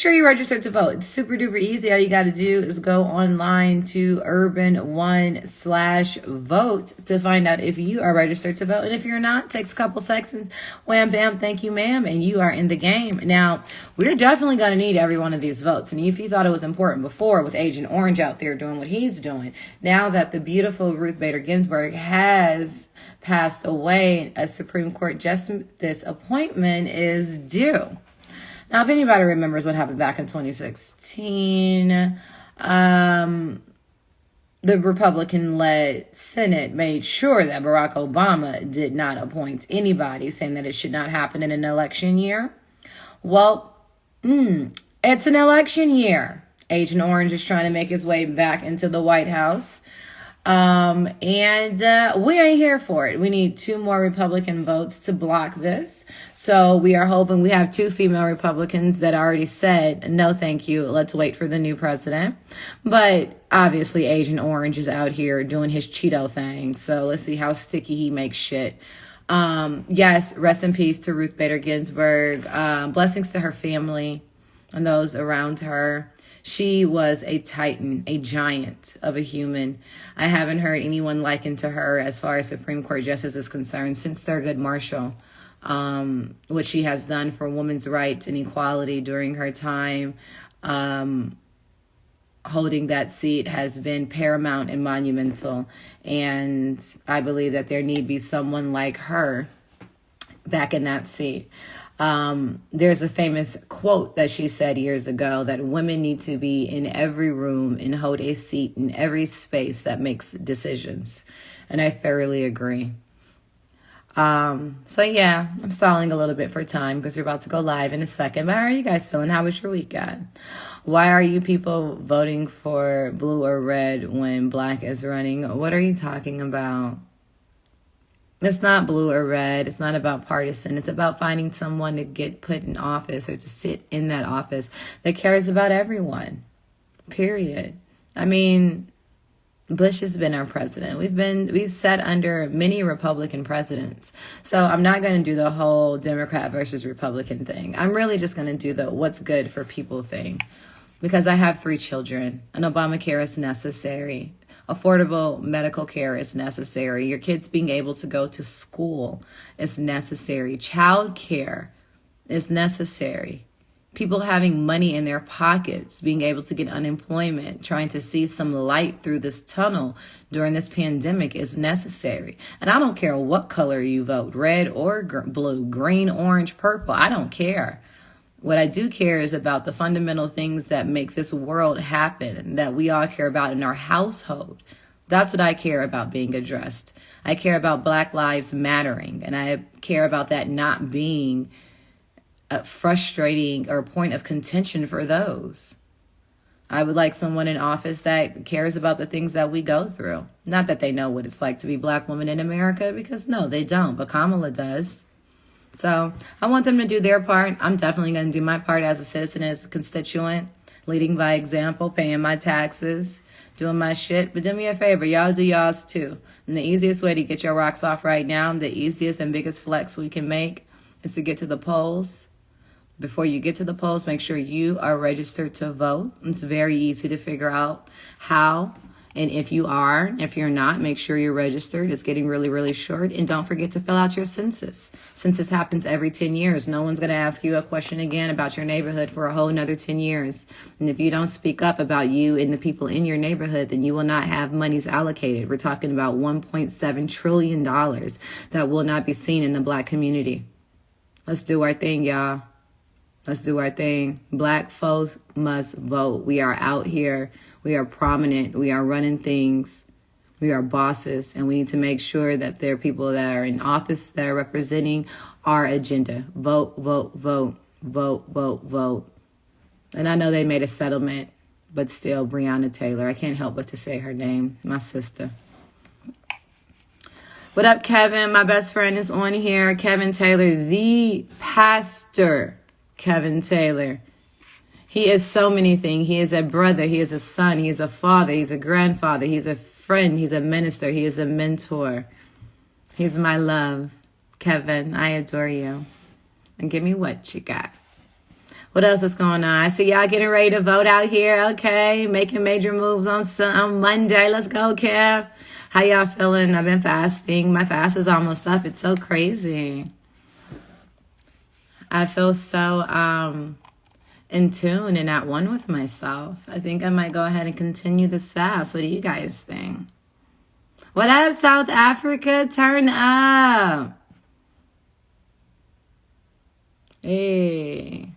sure you register to vote. It's super duper easy. All you got to do is go online to urban1/vote to find out if you are registered to vote. And if you're not, takes a couple seconds. Wham, bam, thank you, ma'am. And you are in the game. Now, we're definitely going to need every one of these votes. And if you thought it was important before with Agent Orange out there doing what he's doing, now that the beautiful Ruth Bader Ginsburg has passed away, a Supreme Court justice appointment is due. Now, if anybody remembers what happened back in 2016, the Republican-led Senate made sure that Barack Obama did not appoint anybody, saying that it should not happen in an election year. Well, it's an election year. Agent Orange is trying to make his way back into the White House. And we ain't here for it. We need 2 more Republican votes to block this. So we are hoping we have 2 female Republicans that already said, no, thank you. Let's wait for the new president. But obviously Agent Orange is out here doing his Cheeto thing. So let's see how sticky he makes shit. Yes, rest in peace to Ruth Bader Ginsburg. Blessings to her family and those around her. She was a titan, a giant of a human. I haven't heard anyone likened to her as far as Supreme Court justice is concerned since Thurgood Marshall. What she has done for women's rights and equality during her time holding that seat has been paramount and monumental. And I believe that there need be someone like her back in that seat. There's a famous quote that she said years ago that women need to be in every room and hold a seat in every space that makes decisions. And I thoroughly agree. So yeah, I'm stalling a little bit for time because we're about to go live in a second. But how are you guys feeling? How was your weekend? Why are you people voting for blue or red when black is running? What are you talking about? It's not blue or red. It's not about partisan. It's about finding someone to get put in office or to sit in that office that cares about everyone. Period. I mean, Bush has been our president. We've sat under many Republican presidents. So I'm not going to do the whole Democrat versus Republican thing. I'm really just going to do the what's good for people thing. Because I have 3 children and Obamacare is necessary. Affordable medical care is necessary. Your kids being able to go to school is necessary. Child care is necessary. People having money in their pockets, being able to get unemployment, trying to see some light through this tunnel during this pandemic is necessary. And I don't care what color you vote, red or blue, green, orange, purple. I don't care. What I do care is about the fundamental things that make this world happen, that we all care about in our household. That's what I care about being addressed. I care about Black lives mattering, and I care about that not being a frustrating or a point of contention for those. I would like someone in office that cares about the things that we go through. Not that they know what it's like to be Black woman in America, because no, they don't, but Kamala does. So I want them to do their part. I'm definitely going to do my part as a citizen, as a constituent, leading by example, paying my taxes, doing my shit. But do me a favor, y'all do y'all's too. And the easiest way to get your rocks off right now, the easiest and biggest flex we can make is to get to the polls. Before you get to the polls, make sure you are registered to vote. It's very easy to figure out how. And if you are, if you're not, make sure you're registered. It's getting really, really short. And don't forget to fill out your census. Census happens every 10 years. No one's going to ask you a question again about your neighborhood for a whole another 10 years. And if you don't speak up about you and the people in your neighborhood, then you will not have monies allocated. We're talking about $1.7 trillion that will not be seen in the Black community. Let's do our thing, y'all. Let's do our thing. Black folks must vote. We are out here. We are prominent. We are running things. We are bosses. And we need to make sure that there are people that are in office that are representing our agenda. Vote, vote, vote, vote, vote, vote. And I know they made a settlement, but still, Breonna Taylor. I can't help but to say her name. My sister. What up, Kevin? My best friend is on here. Kevin Taylor, the pastor. Kevin Taylor. He is so many things. He is a brother. He is a son. He is a father. He's a grandfather. He's a friend. He's a minister. He is a mentor. He's my love. Kevin, I adore you. And give me what you got. What else is going on? I see y'all getting ready to vote out here. Okay, making major moves on Monday. Let's go, Kev. How y'all feeling? I've been fasting. My fast is almost up. It's so crazy. I feel so in tune and at one with myself. I think I might go ahead and continue this fast. What do you guys think? What up, South Africa? Turn up. Hey.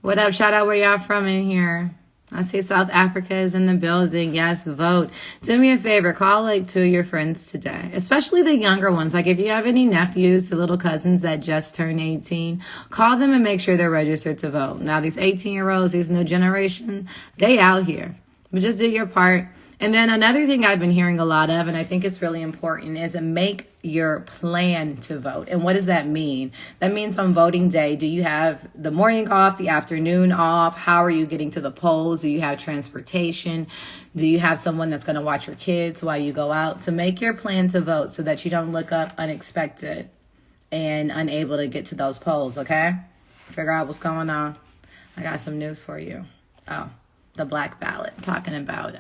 What up? Shout out where y'all from in here. I see South Africa is in the building. Yes, vote. Do me a favor. Call like 2 of your friends today, especially the younger ones. Like if you have any nephews, the little cousins that just turned 18, call them and make sure they're registered to vote. Now, these 18-year-olds, these new generation, they out here. But just do your part. And then another thing I've been hearing a lot of, and I think it's really important, is make your plan to vote. And what does that mean? That means on voting day, do you have the morning off, the afternoon off? How are you getting to the polls? Do you have transportation? Do you have someone that's going to watch your kids while you go out? To make your plan to vote so that you don't look up unexpected and unable to get to those polls, okay? Figure out what's going on. I got some news for you. Oh, the black ballot, talking about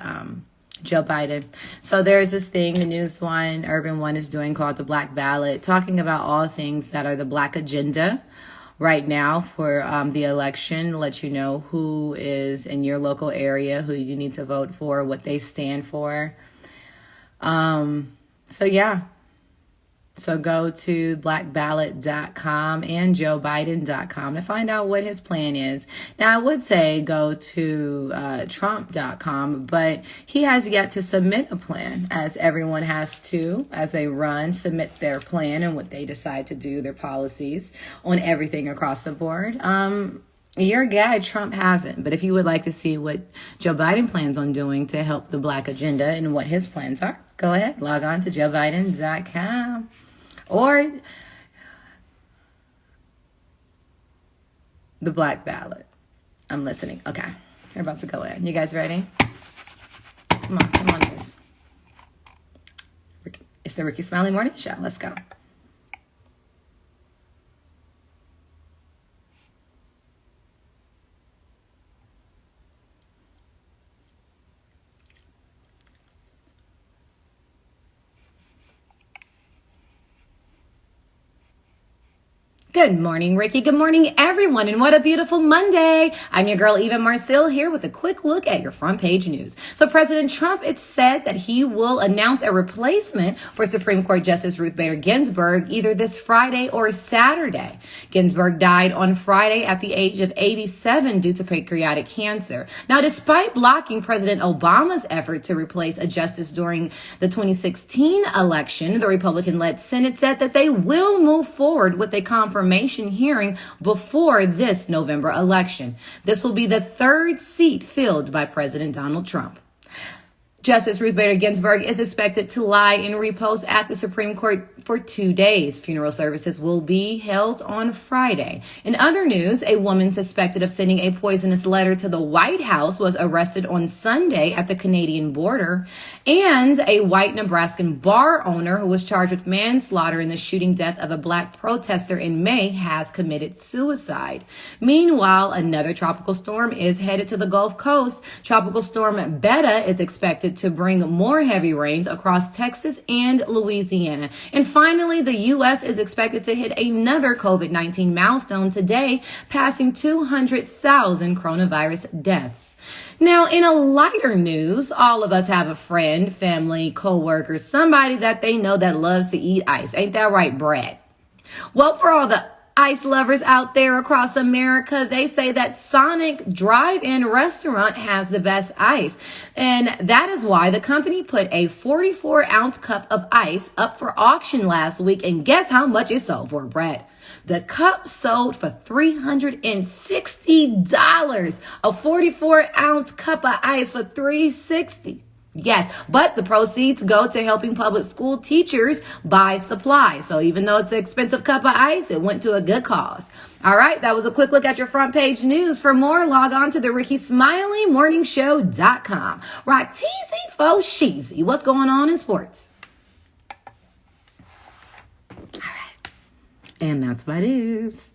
Joe Biden. So there's this thing, the News One, Urban One is doing called the Black Ballot, talking about all things that are the black agenda right now for the election, let you know who is in your local area, who you need to vote for, what they stand for. So yeah. So go to blackballot.com and joebiden.com to find out what his plan is. Now, I would say go to trump.com, but he has yet to submit a plan, as everyone has to, as they run, submit their plan and what they decide to do, their policies on everything across the board. Your guy, Trump, hasn't. But if you would like to see what Joe Biden plans on doing to help the black agenda and what his plans are, go ahead, log on to joebiden.com. Or the black ballot. I'm listening. Okay. You're about to go in. You guys ready? Come on, miss. It's the Ricky Smiley Morning Show. Let's go. Good morning, Ricky. Good morning, everyone. And what a beautiful Monday. I'm your girl, Eva Marcille, here with a quick look at your front page news. So President Trump, it's said that he will announce a replacement for Supreme Court Justice Ruth Bader Ginsburg either this Friday or Saturday. Ginsburg died on Friday at the age of 87 due to pancreatic cancer. Now, despite blocking President Obama's effort to replace a justice during the 2016 election, the Republican-led Senate said that they will move forward with a confirmation hearing before this November election. This will be the third seat filled by President Donald Trump. Justice Ruth Bader Ginsburg is expected to lie in repose at the Supreme Court for 2 days. Funeral services will be held on Friday. In other news, a woman suspected of sending a poisonous letter to the White House was arrested on Sunday at the Canadian border. And a white Nebraskan bar owner who was charged with manslaughter in the shooting death of a black protester in May has committed suicide. Meanwhile, another tropical storm is headed to the Gulf Coast. Tropical storm Beta is expected to bring more heavy rains across Texas and Louisiana. And finally, the U.S. is expected to hit another COVID-19 milestone today, passing 200,000 coronavirus deaths. Now, in a lighter news, all of us have a friend, family, co-worker, somebody that they know that loves to eat ice. Ain't that right, Brad? Well, for all the ice lovers out there across America, they say that Sonic Drive-In Restaurant has the best ice. And that is why the company put a 44-ounce cup of ice up for auction last week. And guess how much it sold for, Brad? The cup sold for $360. A 44-ounce cup of ice for $360. Yes, but the proceeds go to helping public school teachers buy supplies. So even though it's an expensive cup of ice, it went to a good cause. All right, that was a quick look at your front page news. For more, log on to the RickySmileyMorningShow.com. Right, teasy fo sheezy. What's going on in sports? All right. And that's my news.